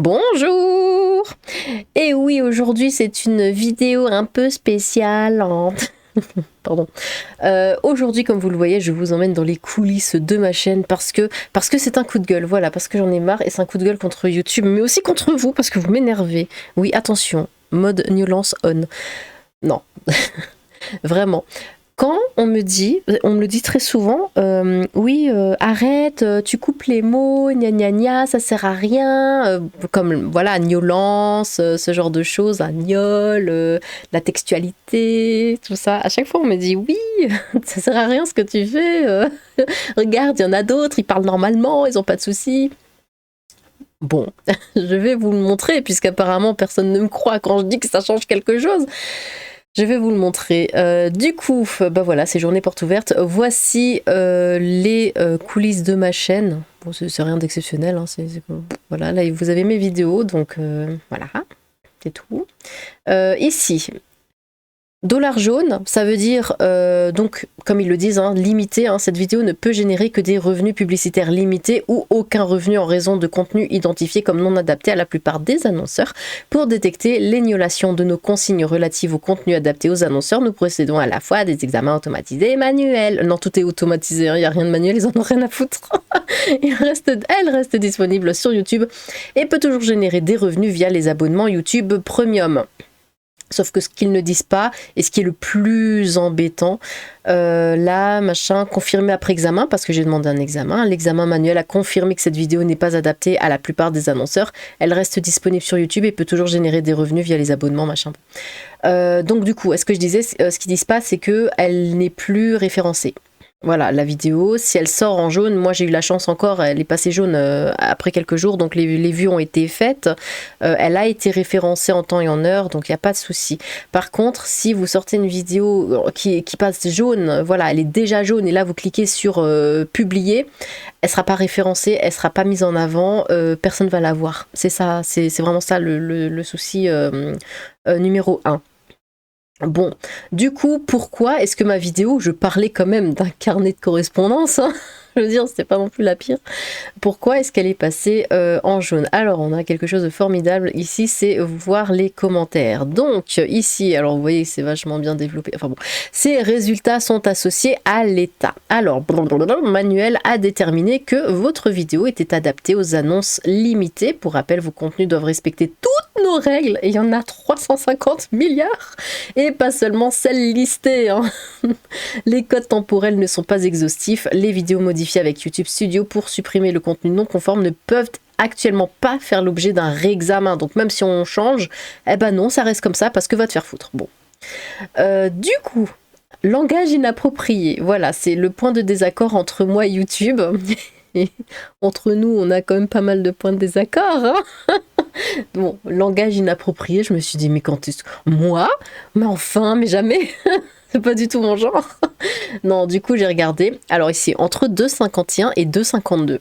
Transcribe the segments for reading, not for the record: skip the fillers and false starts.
Bonjour! Et oui, aujourd'hui c'est une vidéo un peu spéciale. Pardon. Aujourd'hui, comme vous le voyez, je vous emmène dans les coulisses de ma chaîne parce que c'est un coup de gueule. Voilà, parce que j'en ai marre et c'est un coup de gueule contre YouTube, mais aussi contre vous parce que vous m'énervez. Oui, attention, mode violence on. Non, vraiment. Quand on me le dit très souvent, oui, arrête, tu coupes les mots, gna gna gna, ça sert à rien, comme voilà, gnolance, ce genre de choses, un gnol, la textualité, tout ça. À chaque fois, on me dit oui, ça sert à rien ce que tu fais, regarde, il y en a d'autres, ils parlent normalement, ils ont pas de soucis. Bon, je vais vous le montrer, puisqu'apparemment personne ne me croit quand je dis que ça change quelque chose. Je vais vous le montrer. Du coup, bah voilà, c'est journée porte ouverte. Voici les coulisses de ma chaîne. Bon, c'est rien d'exceptionnel. Hein, voilà, là vous avez mes vidéos, donc voilà, c'est tout. Ici, dollar jaune, ça veut dire, donc, comme ils le disent, hein, limité, hein, cette vidéo ne peut générer que des revenus publicitaires limités ou aucun revenu en raison de contenu identifié comme non adapté à la plupart des annonceurs. Pour détecter l'égnolation de nos consignes relatives au contenu adapté aux annonceurs, nous procédons à la fois à des examens automatisés et manuels. Non, tout est automatisé, il n'y a rien de manuel, ils en ont rien à foutre. Elle reste disponible sur YouTube et peut toujours générer des revenus via les abonnements YouTube Premium. Sauf que ce qu'ils ne disent pas, et ce qui est le plus embêtant, là, machin, confirmé après examen, parce que j'ai demandé un examen, l'examen manuel a confirmé que cette vidéo n'est pas adaptée à la plupart des annonceurs, elle reste disponible sur YouTube et peut toujours générer des revenus via les abonnements, machin. Donc du coup, ce que je disais, ce qu'ils disent pas, c'est qu'elle n'est plus référencée. Voilà, la vidéo, si elle sort en jaune, moi j'ai eu la chance encore, elle est passée jaune après quelques jours, donc les vues ont été faites. Elle a été référencée en temps et en heure, donc il n'y a pas de souci. Par contre, si vous sortez une vidéo qui passe jaune, voilà, elle est déjà jaune, et là vous cliquez sur publier, elle ne sera pas référencée, elle ne sera pas mise en avant, personne ne va la voir. C'est ça, c'est vraiment ça le souci numéro 1. Bon, du coup, pourquoi est-ce que ma vidéo, je parlais quand même d'un carnet de correspondance, hein, je veux dire, c'était pas non plus la pire. Pourquoi est-ce qu'elle est passée en jaune? Alors, on a quelque chose de formidable ici, c'est voir les commentaires. Donc, ici, alors vous voyez, c'est vachement bien développé. Enfin bon, ces résultats sont associés à l'état. Alors, Manuel a déterminé que votre vidéo était adaptée aux annonces limitées. Pour rappel, vos contenus doivent respecter toutes nos règles, et il y en a 350 milliards, et pas seulement celles listées, hein. Les codes temporels ne sont pas exhaustifs. Les vidéos modifiées avec YouTube Studio pour supprimer le contenu non conforme ne peuvent actuellement pas faire l'objet d'un réexamen. Donc même si on change, eh ben non, ça reste comme ça parce que va te faire foutre. Bon. Du coup, langage inapproprié. Voilà, c'est le point de désaccord entre moi et YouTube. Et entre nous, on a quand même pas mal de points de désaccord, hein. Bon, langage inapproprié, je me suis dit, mais quand est-ce que... Moi? Mais enfin, mais jamais. C'est pas du tout mon genre. Non, du coup, j'ai regardé. Alors ici, entre 2,51 et 2,52.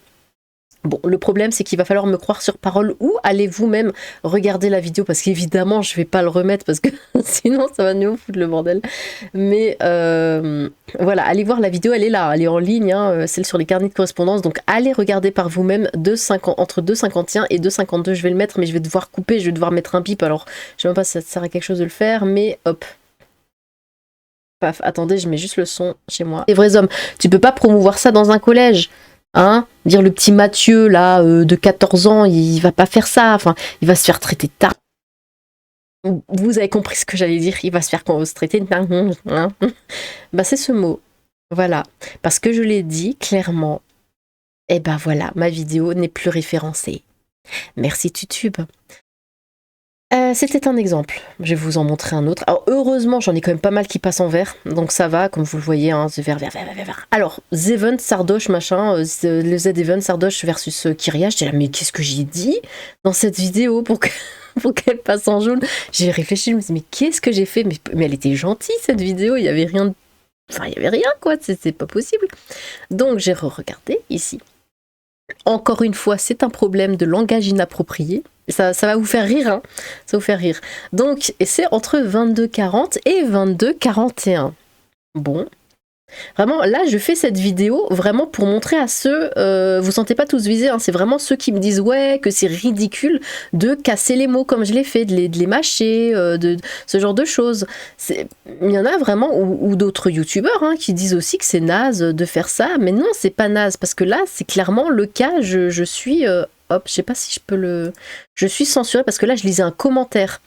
Bon, le problème, c'est qu'il va falloir me croire sur parole ou allez vous-même regarder la vidéo parce qu'évidemment, je vais pas le remettre parce que sinon, ça va nous foutre le bordel. Mais voilà, allez voir la vidéo, elle est là, elle est en ligne, hein, celle sur les carnets de correspondance. Donc, allez regarder par vous-même entre 2,51 et 2,52. Je vais le mettre, mais je vais devoir couper, je vais devoir mettre un bip. Alors, je sais même pas si ça sert à quelque chose de le faire, mais hop. Paf, attendez, je mets juste le son chez moi. Les vrais hommes, tu peux pas promouvoir ça dans un collège. Hein, dire le petit Mathieu là de 14 ans, il va pas faire ça, enfin, il va se faire traiter de tard. Vous avez compris ce que j'allais dire, il va se faire traiter de tard. Hein. Bah c'est ce mot. Voilà, parce que je l'ai dit clairement. Et ben voilà, ma vidéo n'est plus référencée. Merci YouTube. C'était un exemple, je vais vous en montrer un autre. Alors heureusement, j'en ai quand même pas mal qui passent en vert, donc ça va, comme vous le voyez, hein, vert. Alors, Zeven, Sardoche, machin, le Z-Even, Sardoche versus Kyria, j'étais là, mais qu'est-ce que j'ai dit dans cette vidéo pour qu'elle passe en jaune? J'ai réfléchi, je me suis dit, mais qu'est-ce que j'ai fait? Mais elle était gentille cette vidéo, il y avait rien, enfin il y avait rien quoi, c'est pas possible. Donc j'ai re-regardé ici. Encore une fois, c'est un problème de langage inapproprié. Ça va vous faire rire, hein. Ça va vous faire rire. Donc, et c'est entre 22,40 et 22,41. Bon. Vraiment, là, je fais cette vidéo vraiment pour montrer à ceux, vous sentez pas tous visés, hein, c'est vraiment ceux qui me disent ouais, que c'est ridicule de casser les mots comme je l'ai fait, de les mâcher, de ce genre de choses. Il y en a vraiment, ou d'autres youtubeurs hein, qui disent aussi que c'est naze de faire ça, mais non, c'est pas naze, parce que là, c'est clairement le cas, je suis... hop, je sais pas si je peux le... Je suis censurée parce que là, je lisais un commentaire.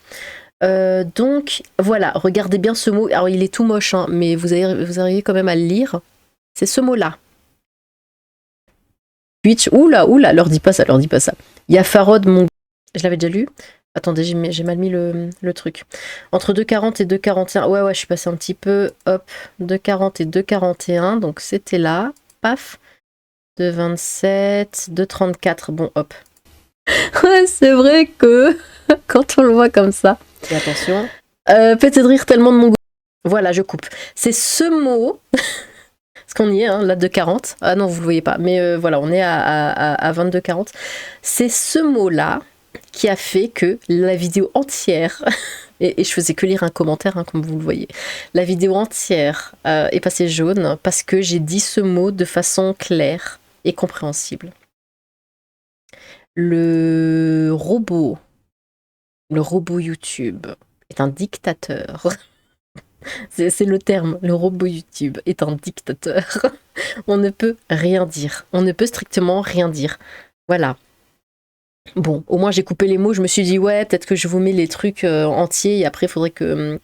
Donc voilà, regardez bien ce mot. Alors il est tout moche, hein, mais vous arrivez quand même à le lire. C'est ce mot-là. Twitch, oula, leur dis pas ça, leur dis pas ça. Il y a Farod, mon... Je l'avais déjà lu. Attendez, j'ai mal mis le truc. Entre 2,40 et 2,41. Ouais, je suis passée un petit peu. Hop, 2,40 et 2,41. Donc c'était là. Paf. 2,27, 2,34. Bon, hop. Ouais, c'est vrai que quand on le voit comme ça. Et attention. Pété de rire tellement de mon goût. Voilà, je coupe. C'est ce mot. Parce qu'on y est, hein, là, de 40. Ah non, vous le voyez pas. Mais voilà, on est à 22,40. C'est ce mot-là qui a fait que la vidéo entière, et je faisais que lire un commentaire, hein, comme vous le voyez, la vidéo entière est passée jaune parce que j'ai dit ce mot de façon claire et compréhensible. Le robot YouTube est un dictateur. C'est le terme, le robot YouTube est un dictateur. On ne peut rien dire. On ne peut strictement rien dire. Voilà. Bon, au moins j'ai coupé les mots, je me suis dit ouais, peut-être que je vous mets les trucs entiers et après il faudrait que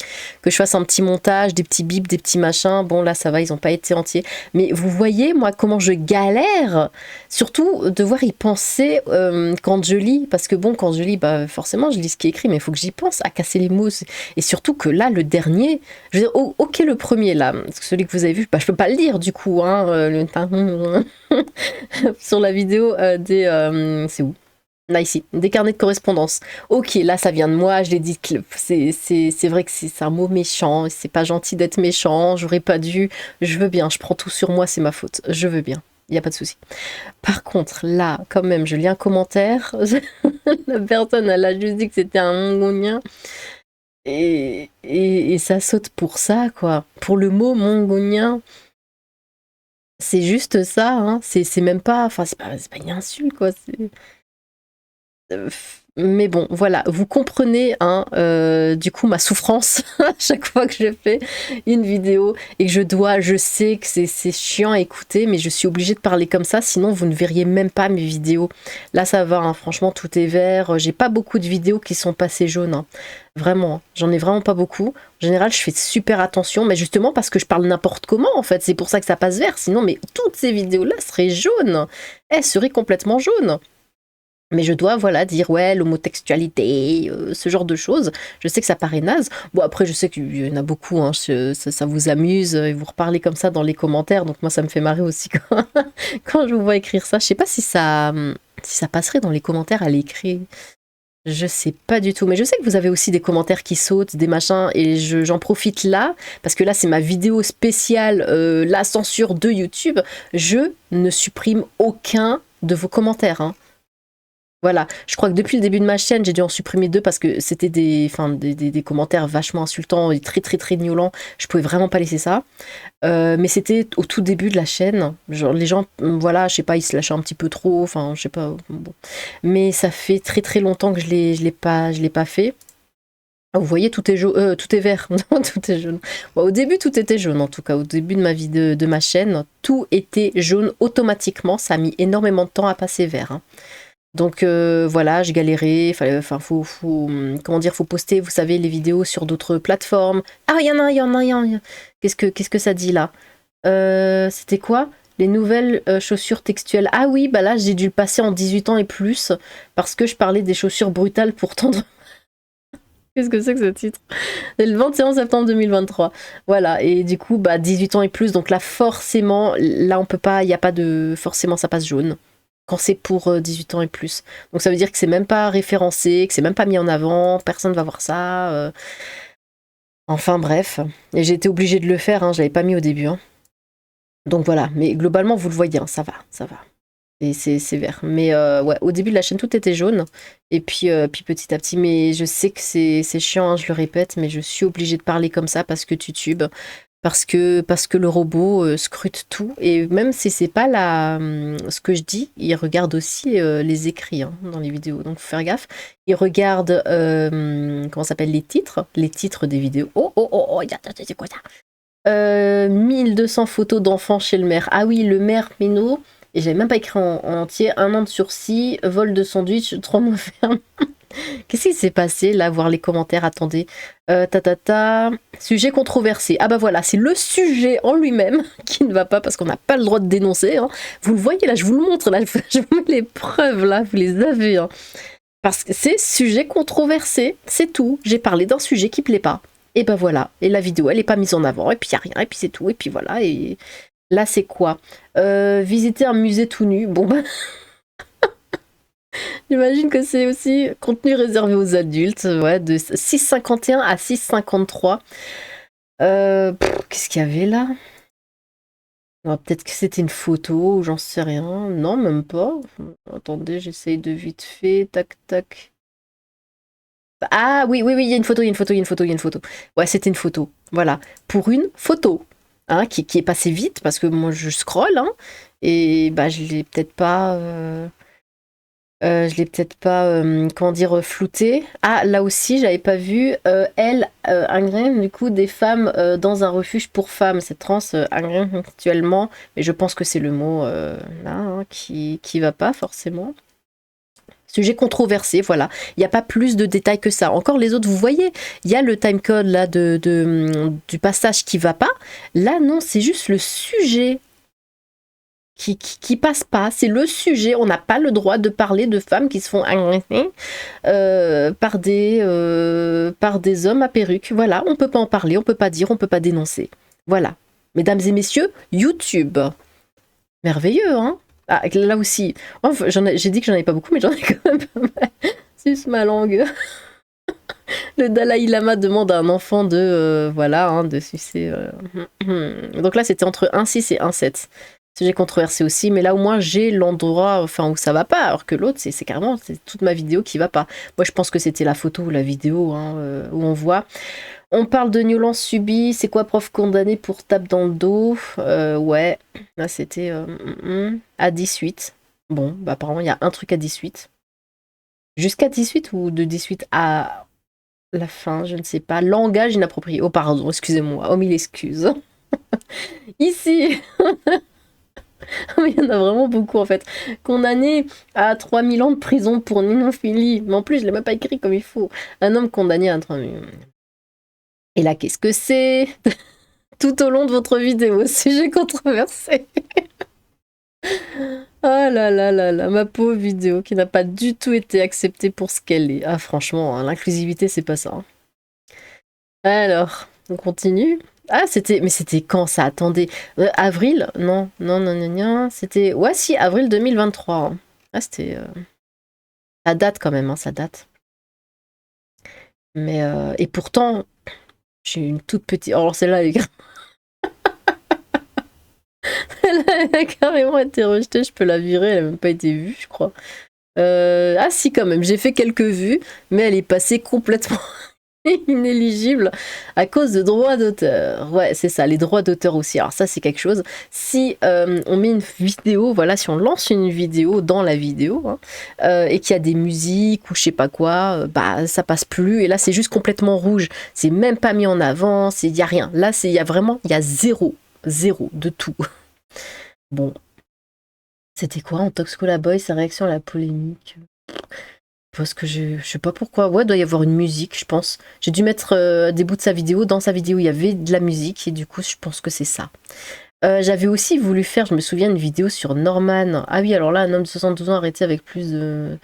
je fasse un petit montage, des petits bips, des petits machins. Bon là ça va, ils n'ont pas été entiers. Mais vous voyez moi comment je galère, surtout devoir y penser quand je lis, parce que bon quand je lis, bah forcément je lis ce qui est écrit, mais il faut que j'y pense à casser les mots. Et surtout que là le dernier, je veux dire, ok le premier là, parce que celui que vous avez vu, bah, je peux pas le lire du coup, hein, sur la vidéo des... c'est où? Là, ici, des carnets de correspondance. Ok, là, ça vient de moi, je l'ai dit, c'est vrai que c'est un mot méchant, c'est pas gentil d'être méchant, j'aurais pas dû, je veux bien, je prends tout sur moi, c'est ma faute, je veux bien, il n'y a pas de souci. Par contre, là, quand même, je lis un commentaire, la personne, elle a juste dit que c'était un mongolien, et ça saute pour ça, quoi. Pour le mot mongolien, c'est juste ça, hein, c'est même pas, enfin, c'est pas une insulte, quoi, mais bon, voilà, vous comprenez hein, du coup ma souffrance à chaque fois que je fais une vidéo et que je sais que c'est chiant à écouter, mais je suis obligée de parler comme ça, sinon vous ne verriez même pas mes vidéos. Là ça va, hein, franchement tout est vert, j'ai pas beaucoup de vidéos qui sont passées jaunes, hein. Vraiment, j'en ai vraiment pas beaucoup. En général je fais super attention, mais justement parce que je parle n'importe comment en fait, c'est pour ça que ça passe vert, sinon mais toutes ces vidéos là seraient jaunes, elles seraient complètement jaunes. Mais je dois, voilà, dire, ouais, l'homotextualité, ce genre de choses. Je sais que ça paraît naze. Bon, après, je sais qu'il y en a beaucoup, hein, ça vous amuse, et vous reparlez comme ça dans les commentaires. Donc moi, ça me fait marrer aussi quand je vous vois écrire ça. Je sais pas si ça passerait dans les commentaires à l'écrit. Je sais pas du tout. Mais je sais que vous avez aussi des commentaires qui sautent, des machins, et j'en profite là, parce que là, c'est ma vidéo spéciale, la censure de YouTube. Je ne supprime aucun de vos commentaires, hein. Voilà, je crois que depuis le début de ma chaîne, j'ai dû en supprimer 2 parce que c'était des commentaires vachement insultants et très gnolants. Je pouvais vraiment pas laisser ça. Mais c'était au tout début de la chaîne. Genre, les gens, voilà, je sais pas, ils se lâchaient un petit peu trop. Enfin, je sais pas. Bon. Mais ça fait très longtemps que je l'ai pas fait. Vous voyez, tout est tout est vert, tout est jaune. Bon, au début, tout était jaune en tout cas. Au début de ma vie de ma chaîne, tout était jaune automatiquement. Ça a mis énormément de temps à passer vert, hein. Donc voilà, j'ai galéré, faut comment dire, faut poster, vous savez, les vidéos sur d'autres plateformes. Ah, il y en a. Qu'est-ce que ça dit là? C'était quoi? Les nouvelles chaussures textuelles. Ah oui, bah là, j'ai dû le passer en 18 ans et plus, parce que je parlais des chaussures brutales pour tendre... Qu'est-ce que c'est que ce titre? C'est le 21 septembre 2023. Voilà, et du coup, bah 18 ans et plus, donc là, forcément, là, on peut pas, il n'y a pas de... Forcément, ça passe jaune quand c'est pour 18 ans et plus. Donc ça veut dire que c'est même pas référencé, que c'est même pas mis en avant, personne va voir ça. Enfin bref, et j'ai été obligée de le faire, hein, je l'avais pas mis au début. Hein. Donc voilà, mais globalement vous le voyez, hein, ça va. Et c'est vert. Mais ouais, au début de la chaîne tout était jaune, et puis petit à petit, mais je sais que c'est chiant, hein, je le répète, mais je suis obligée de parler comme ça parce que YouTube, parce que le robot scrute tout. Et même si c'est pas ce que je dis, il regarde aussi les écrits hein, dans les vidéos. Donc faut faire gaffe. Il regarde comment ça s'appelle les titres des vidéos. Oh, c'est quoi ça 1200 photos d'enfants chez le maire. Ah oui, le maire Méno. Et j'avais même pas écrit en entier. 1 an de sursis, vol de sandwich, 3 mois ferme. Qu'est-ce qui s'est passé là? Voir les commentaires, attendez. Sujet controversé. Ah bah voilà, c'est le sujet en lui-même qui ne va pas parce qu'on n'a pas le droit de dénoncer. Hein. Vous le voyez là, je vous le montre là, je vous mets les preuves là, vous les avez. Hein. Parce que c'est sujet controversé, c'est tout. J'ai parlé d'un sujet qui plaît pas. Et bah voilà, et la vidéo elle est pas mise en avant, et puis il y a rien, et puis c'est tout, et puis voilà, et là c'est quoi visiter un musée tout nu, bon bah... J'imagine que c'est aussi contenu réservé aux adultes, ouais, de 6,51 à 6,53. Qu'est-ce qu'il y avait là? Peut-être que c'était une photo, ou j'en sais rien. Non, même pas. Attendez, j'essaye de vite fait. Tac, tac. Ah oui, il y a une photo, il y a une photo, il y a une photo, il y a une photo. Ouais, c'était une photo. Voilà. Pour une photo. Hein, qui est passée vite, parce que moi je scrolle, hein, et bah je l'ai peut-être pas... je l'ai peut-être pas, comment dire, flouté. Ah, là aussi, j'avais pas vu. Elle agrège du coup des femmes dans un refuge pour femmes. C'est trans agrège actuellement, mais je pense que c'est le mot là hein, qui va pas forcément. Sujet controversé, voilà. Il n'y a pas plus de détails que ça. Encore les autres, vous voyez, il y a le timecode là du passage qui va pas. Là, non, c'est juste le sujet qui passe pas, c'est le sujet. On n'a pas le droit de parler de femmes qui se font agresser par des hommes à perruque. Voilà, on peut pas en parler, on peut pas dire, on peut pas dénoncer. Voilà. Mesdames et messieurs, YouTube. Merveilleux, hein? Ah, là aussi. Enfin, j'ai dit que j'en avais pas beaucoup, mais j'en ai quand même pas mal. Suce ma langue. Le Dalai Lama demande à un enfant de, voilà, hein, de sucer. Donc là, c'était entre 1,6 et 1,7. Sujet controversé aussi, mais là au moins j'ai l'endroit enfin, où ça va pas, alors que l'autre c'est carrément c'est toute ma vidéo qui va pas. Moi je pense que c'était la photo ou la vidéo hein, où on voit. On parle de violence subie, c'est quoi prof condamné pour tape dans le dos ouais, là c'était à 18. Bon, bah apparemment il y a un truc à 18. Jusqu'à 18 ou de 18 à la fin, je ne sais pas. Langage inapproprié. Oh pardon, excusez-moi, oh mille excuses. Ici mais il y en a vraiment beaucoup en fait. Condamné à 3000 ans de prison pour ninophilie. Mais en plus, je l'ai même pas écrit comme il faut. Un homme condamné à 3000. Et là, qu'est-ce que c'est? Tout au long de votre vidéo, sujet controversé. Ah là là là là, ma pauvre vidéo qui n'a pas du tout été acceptée pour ce qu'elle est. Ah franchement, hein, l'inclusivité, c'est pas ça. Hein. Alors, on continue. Ah, mais c'était quand ça? Attendez. Avril? Non, non, non, non, non. C'était. Ouais, si, avril 2023. Hein. Ah, c'était. Ça date quand même, hein, ça date. Mais. Et pourtant, j'ai une toute petite. Alors, celle-là, elle elle a carrément été rejetée. Je peux la virer, elle n'a même pas été vue, je crois. Ah, si, quand même. J'ai fait quelques vues, mais elle est passée complètement. Inéligible à cause de droits d'auteur. Ouais, c'est ça, les droits d'auteur aussi. Alors ça, c'est quelque chose. Si on met une vidéo, voilà, si on lance une vidéo dans la vidéo hein, et qu'il y a des musiques ou je sais pas quoi, bah ça passe plus. Et là, c'est juste complètement rouge. C'est même pas mis en avant. Il y a rien. Là, il y a zéro de tout. Bon, c'était quoi en Toxcola Boy, sa réaction à la polémique? Parce que je sais pas pourquoi. Ouais, il doit y avoir une musique, je pense. J'ai dû mettre des bouts de sa vidéo. Dans sa vidéo, il y avait de la musique et du coup, je pense que c'est ça. J'avais aussi voulu faire, je me souviens, une vidéo sur Norman. Ah oui, alors là, un homme de 72 ans arrêté avec plus de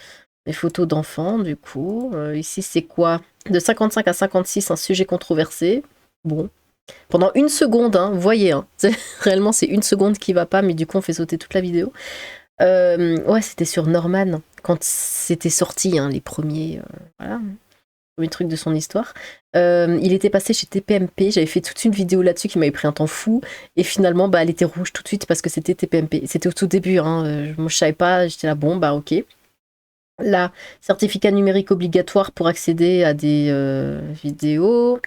des photos d'enfants, du coup. Ici, c'est quoi? De 55 à 56, un sujet controversé. Bon. Pendant une seconde, hein, vous voyez, hein, réellement, c'est une seconde qui va pas, mais du coup, on fait sauter toute la vidéo. Ouais, c'était sur Norman, quand c'était sorti, hein, les premiers, voilà, premiers trucs de son histoire. Il était passé chez TPMP, j'avais fait toute une vidéo là-dessus qui m'avait pris un temps fou, et finalement, bah, elle était rouge tout de suite parce que c'était TPMP. C'était au tout début, hein, moi je savais pas, j'étais là, bon, bah ok. Là, certificat numérique obligatoire pour accéder à des vidéos.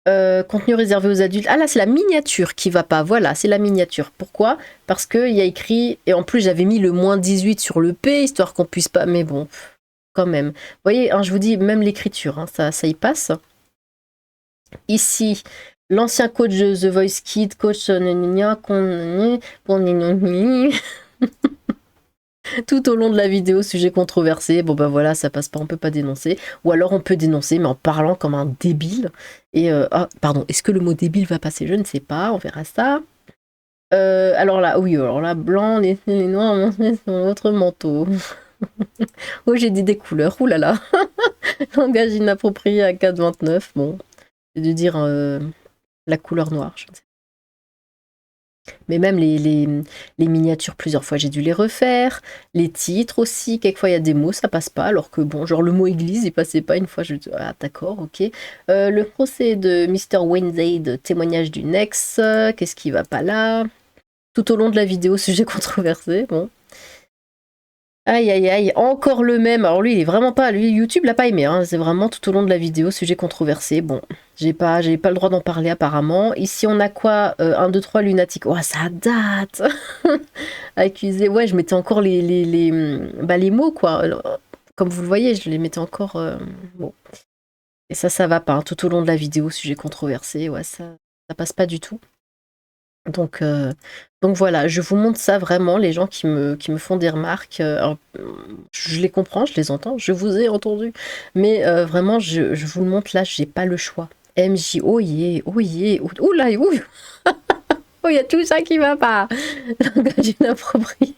Contenu réservé aux adultes. Ah là, c'est la miniature qui va pas. Voilà, c'est la miniature. Pourquoi? Parce qu'il y a écrit... Et en plus, j'avais mis le -18 sur le P, histoire qu'on puisse pas... Mais bon, quand même. Vous voyez, hein, je vous dis, même l'écriture, hein, ça y passe. Ici, l'ancien coach de The Voice Kids, coach tout au long de la vidéo, sujet controversé. Bon ben voilà, ça passe pas, on peut pas dénoncer. Ou alors on peut dénoncer, mais en parlant comme un débile. Et ah, pardon, est-ce que le mot débile va passer? Je ne sais pas, on verra ça. Alors là, oui, alors là, blanc, les noirs sur votre manteau. Oh, j'ai dit des couleurs, oulala. Langage inapproprié à 4,29. Bon, c'est de dire la couleur noire, je ne sais pas. Mais même les miniatures, plusieurs fois, j'ai dû les refaire. Les titres aussi, quelquefois, il y a des mots, ça passe pas. Alors que, bon, genre le mot église, il passait pas une fois. Je dis, ah, d'accord, ok. Le procès de Mr. Wednesday, de témoignage d'une ex. Qu'est-ce qui va pas là? Tout au long de la vidéo, sujet controversé. Bon. Aïe, aïe, aïe. Encore le même. Alors lui, il est vraiment pas... Lui, YouTube l'a pas aimé. Hein. C'est vraiment tout au long de la vidéo, sujet controversé. Bon, j'ai pas le droit d'en parler apparemment. Ici, on a quoi? 1, 2, 3, lunatique. Oh, ça date. Accusé. Ouais, je mettais encore les mots, quoi. Alors, comme vous le voyez, je les mettais encore... Bon. Et ça va pas. Hein. Tout au long de la vidéo, sujet controversé. Ouais, ça passe pas du tout. Donc voilà, je vous montre ça vraiment, les gens qui me font des remarques. Alors, je les comprends, je les entends, je vous ai entendu. Mais vraiment, je vous le montre là, j'ai pas le choix. MJ, oh yeah, oh yeah, oh là, ouh. Oh, il y a tout ça qui va pas. Langage inapproprié.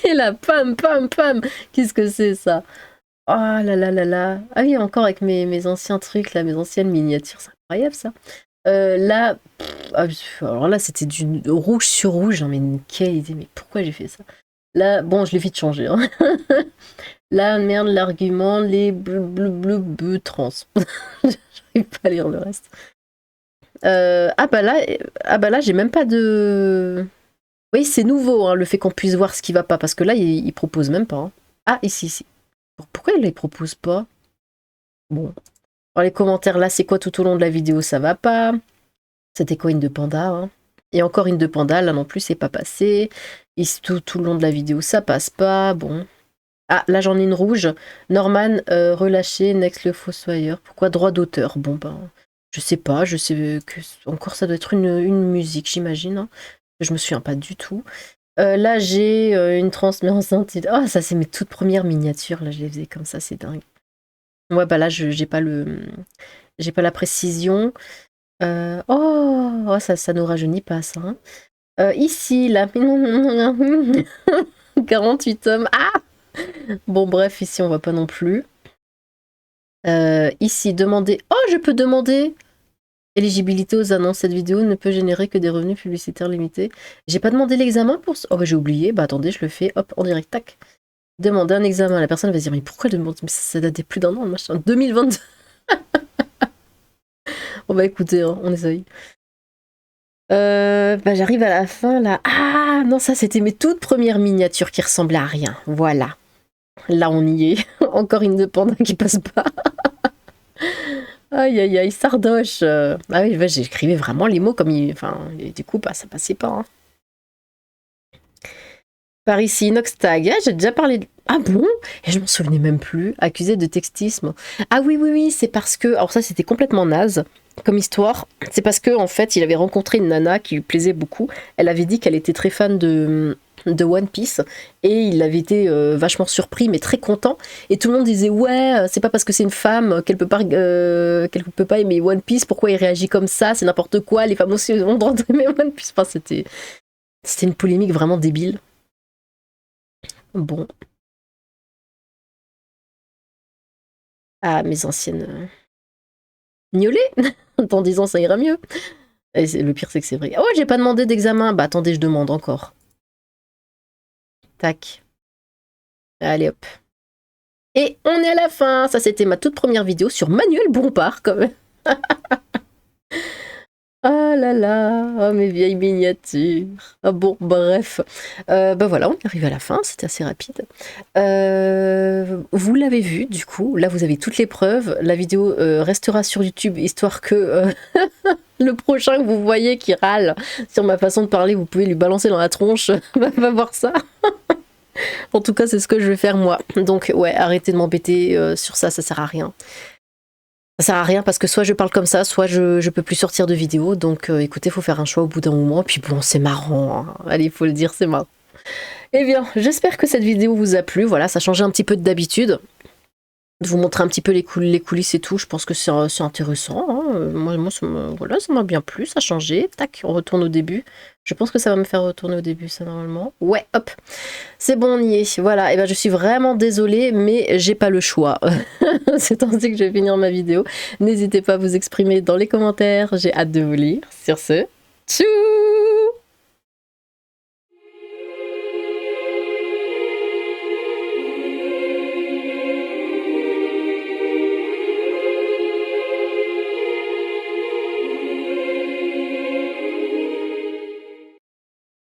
Et là, pam, pam, pam. Qu'est-ce que c'est ça? Oh là là là là. Ah oui, encore avec mes anciens trucs, là, mes anciennes miniatures, c'est incroyable ça. Là, alors là, c'était du rouge sur rouge. Non, mais quelle idée, mais pourquoi j'ai fait ça? Là, bon, je l'ai vite changé. Hein. Là, merde, l'argument, les bleu trans. J'arrive pas à lire le reste. Ah bah là, j'ai même pas de... Oui, c'est nouveau, hein, le fait qu'on puisse voir ce qui va pas, parce que là, il propose même pas. Hein. Ah, ici. Pourquoi il les propose pas? Bon. Dans les commentaires, là, c'est quoi tout au long de la vidéo, ça va pas. C'était quoi une de panda, hein. Et encore une de panda, là non plus, c'est pas passé. Et tout le long de la vidéo, ça passe pas. Bon. Ah, là j'en ai une rouge. Norman, relâché, Next le fossoyeur. Pourquoi droit d'auteur? Bon, ben, je sais pas. Je sais que encore ça doit être une musique, j'imagine. Hein. Je me souviens pas du tout. Là, j'ai une transparence. Ah, ça, c'est mes toutes premières miniatures. Là, je les faisais comme ça, c'est dingue. Ouais, bah là, j'ai pas la précision. Oh, ça nous rajeunit pas, ça. Hein. Ici, là. 48 tomes. Ah! Bon, bref, ici, on voit pas non plus. Ici, demander. Oh, je peux demander. Éligibilité aux annonces. Cette vidéo ne peut générer que des revenus publicitaires limités. J'ai pas demandé l'examen pour ça. Oh, bah, j'ai oublié. Bah, attendez, je le fais. Hop, en direct. Tac. Demander un examen. La personne va se dire, mais pourquoi demander? Mais ça date de plus d'un an, machin. 2022. Bon, bah, écoutez, hein, on essaye. Bah, j'arrive à la fin là. Ah non, ça c'était mes toutes premières miniatures qui ressemblaient à rien. Voilà. Là on y est. Encore une de panda qui passe pas. Aïe aïe aïe, sardoche. Ah oui, bah, j'écrivais vraiment les mots comme il. Enfin, et du coup, bah, ça passait pas. Hein. Par ici, Noxtag. Ah, j'ai déjà parlé de... Ah bon? Et je m'en souvenais même plus. Accusé de textisme. Ah oui, c'est parce que... Alors ça, c'était complètement naze comme histoire. C'est parce que en fait, il avait rencontré une nana qui lui plaisait beaucoup. Elle avait dit qu'elle était très fan de One Piece. Et il avait été vachement surpris, mais très content. Et tout le monde disait, ouais, c'est pas parce que c'est une femme qu'elle peut pas aimer One Piece. Pourquoi il réagit comme ça? C'est n'importe quoi. Les femmes aussi ont le droit d'aimer One Piece. Enfin, c'était une polémique vraiment débile. Bon. Ah, mes anciennes... Gnolet. Dans 10 ans, ça ira mieux. Et le pire, c'est que c'est vrai. Oh, j'ai pas demandé d'examen. Bah, attendez, je demande encore. Tac. Allez, hop. Et on est à la fin. Ça, c'était ma toute première vidéo sur Manuel Bompard, quand même. Ah là là, oh mes vieilles miniatures. Ah bon, bref. Bah voilà, on est arrivé à la fin, c'était assez rapide. Vous l'avez vu, du coup, là vous avez toutes les preuves. La vidéo restera sur YouTube, histoire que le prochain que vous voyez qui râle sur ma façon de parler, vous pouvez lui balancer dans la tronche, va voir ça. En tout cas, c'est ce que je vais faire moi. Donc ouais, arrêtez de m'embêter sur ça, ça sert à rien. Ça sert à rien parce que soit je parle comme ça, soit je peux plus sortir de vidéo. Donc écoutez, faut faire un choix au bout d'un moment. Puis bon, c'est marrant, hein. Allez, il faut le dire, c'est marrant. Eh bien, j'espère que cette vidéo vous a plu. Voilà, ça changeait un petit peu d'habitude. De vous montrer un petit peu les coulisses et tout. Je pense que c'est intéressant, hein. Moi voilà, ça m'a bien plu, ça a changé. Tac, on retourne au début. Je pense que ça va me faire retourner au début, ça, normalement. Ouais, hop. C'est bon, on y est. Voilà, et ben je suis vraiment désolée, mais j'ai pas le choix. C'est ainsi que je vais finir ma vidéo. N'hésitez pas à vous exprimer dans les commentaires. J'ai hâte de vous lire. Sur ce, tchou!